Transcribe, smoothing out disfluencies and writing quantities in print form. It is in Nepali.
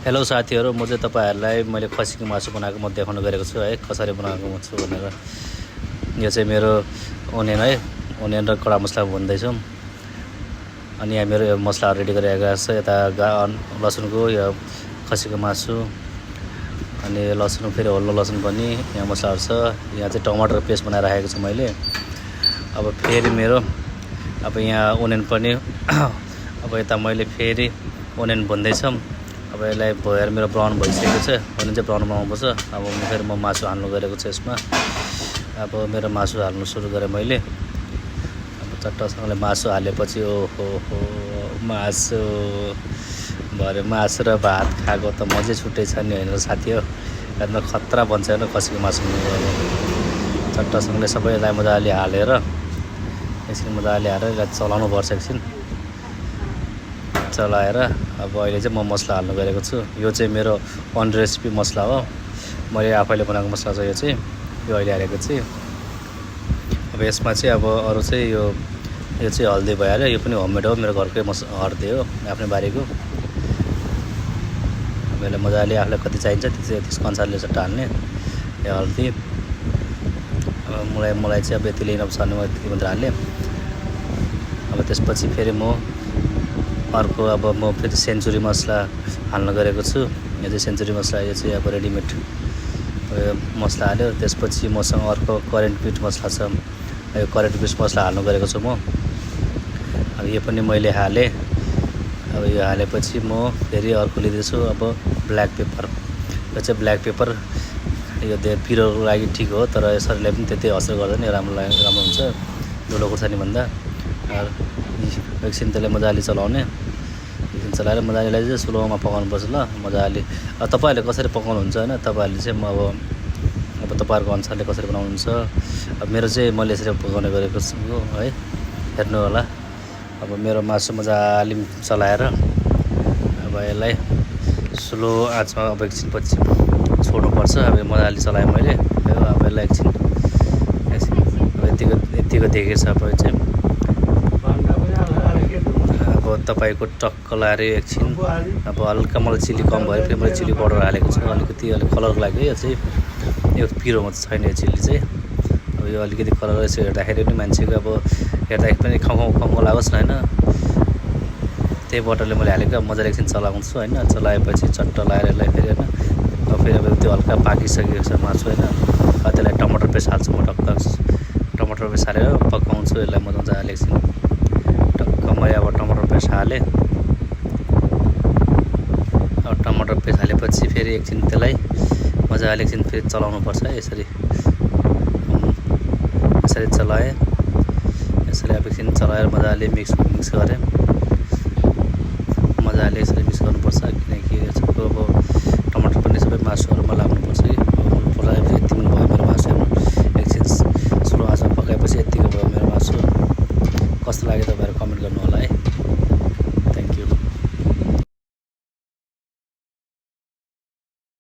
हेलो साथीहरु, म चाहिँ तपाईहरुलाई मैले खसीको मासु बनाएको म देखाउन गएको छु है, कसरी बनाएको छु भनेर। यो चाहिँ मेरो ओनियन है, ओनियन र कडा मसला भुन्दै छु। अनि यहाँ मेरो मसला रेडी गरिरहेको छ। यता लसुनको यो खसीको मासु, अनि लसुन फेरि हल्लो लसुन पनि यहाँ मसलाहरु छ। यहाँ चाहिँ टमाटर पेस्ट बनाएर राखेको छु मैले। अब फेरि मेरो यहाँ ओनियन पनि अब यता मैले फेरि ओनियन भुन्दै छु। अब यसलाई भएर मेरो ब्राउन भइसकेको छ। ओनियन चाहिँ ब्राउन बनाउनुपर्छ। अब फेरि म मासु हाल्नु गएको छु यसमा। अब मेरो मासु हाल्नु सुरु गरेँ मैले। अब चट्टसँगले मासु हालेपछि ओहो हो, मासु भरे मासु र भात खाएको त मजै छुट्टै छ नि हैन साथी हो। हेर्न खतरा बन्छ हैन खसीको मासु। चट्टसँगले सबैलाई मजाले हालेर यसरी मजाले हालेर यसलाई चलाउनु पर्छ एकछिन। चलाएर अब अहिले चाहिँ म मसला हाल्नु गएको छु। यो चाहिँ मेरो अन रेसिपी मसला हो, मैले आफैले बनाएको मसला छ। यो अहिले हालेको चाहिँ अब यसमा चाहिँ अब अरु चाहिँ यो चाहिँ हल्दी भइहाल्यो। यो पनि होममेड हो, मेरो घरकै हर्दी हो, आफ्नै बारीको। अब यसलाई मजाले आफूलाई कति चाहिन्छ त्यसको अनुसारले चाहिँ हाल्ने यो हल्दी। अब मलाई चाहिँ अब यति लिन सक्छ भने म यति मात्र हालेँ। अब त्यसपछि फेरि म अर्को अब म फेरि सेन्चुरी मसला हाल्न गएको छु। यो चाहिँ सेन्चुरी मसला, यो चाहिँ अब रेडिमेड मसला हाल्यो। त्यसपछि मसँग अर्को करेन्ट पिट मसला छ, यो करेन्ट पिट मसला हाल्नु गएको छु म। अब यो पनि मैले हालेँ। अब यो हालेपछि म फेरि अर्को लिँदैछु अब ब्ल्याक पेपर। यो चाहिँ ब्ल्याक पेपर, यो पिरोको लागि ठिक हो, तर यसरीले पनि त्यति असर गर्दैन, राम्रो हुन्छ धुलो खुर्सानी भन्दा। एकछिन त्यसलाई मजाले चलाउने, एकछिन चलाएर मजाले चाहिँ स्लोमा पकाउनुपर्छ ल मजाले। अब तपाईहरुले कसरी पकाउनुहुन्छ हैन, तपाईहरुले चाहिँ अब तपाईहरुको अनुसारले कसरी बनाउनुहुन्छ। अब मेरो चाहिँ मैले यसरी पकाउने गरेको छु है, हेर्नु होला। अब मेरो मासु मजाले चलाएर अब यसलाई स्लो आँचमा अब एकछिन पछि छोड्नुपर्छ। अब मजाले चलाएँ मैले। अब यसलाई एकछिन यतिको देखेछ। अब चाहिँ अब तपाईको टक्क लाएर एकछिन अब हल्का मलाई चिली कम भयो, फेरि मैले चिली पाउडर हालेको छु अलिकति, अलिक कलरको लागि। यो चाहिँ यो पिरोमा छैन यो चिली चाहिँ। अब यो अलिकति कलर यसो हेर्दाखेरि पनि मान्छेको अब हेर्दाखेरि पनि खाउँ लागोस् न हैन, त्यही बटरले मैले हालेको। मजाले एकछिन चलाउँछु हैन। चलाएपछि चट्ट लाएर यसलाई फेरि हैन। अब फेरि अब त्यो हल्का पाकिसकेको छ मासु हैन। अब त्यसलाई टमाटर पेस्ट हाल्छु म टक्क। टमाटर पेस्ट हालेर पकाउँछु यसलाई मजाले एकछिन टक्क। मैले अब टमाटर पेस्ट हालेँ। अब टमाटर पेस्ट हालेपछि फेरि एकछिन त्यसलाई मजाले एकछिन फेरि चलाउनु पर्छ है। यसरी चलाएँ। यसरी अब एकछिन चलाएर मजाले मिक्स गरेँ। मजाले यसरी मिक्स गर्नुपर्छ, किनकि अब टमाटर पनि सबै मासुहरुमा लाग्नुपर्छ कि। पुरा यति पनि भयो मेरो मासु। एकछिन स्लो आँचमा पकाएपछि यतिको भयो मेरो मासु। कस्तो लाग्यो तपाईहरु कमेन्ट गर्नु होला।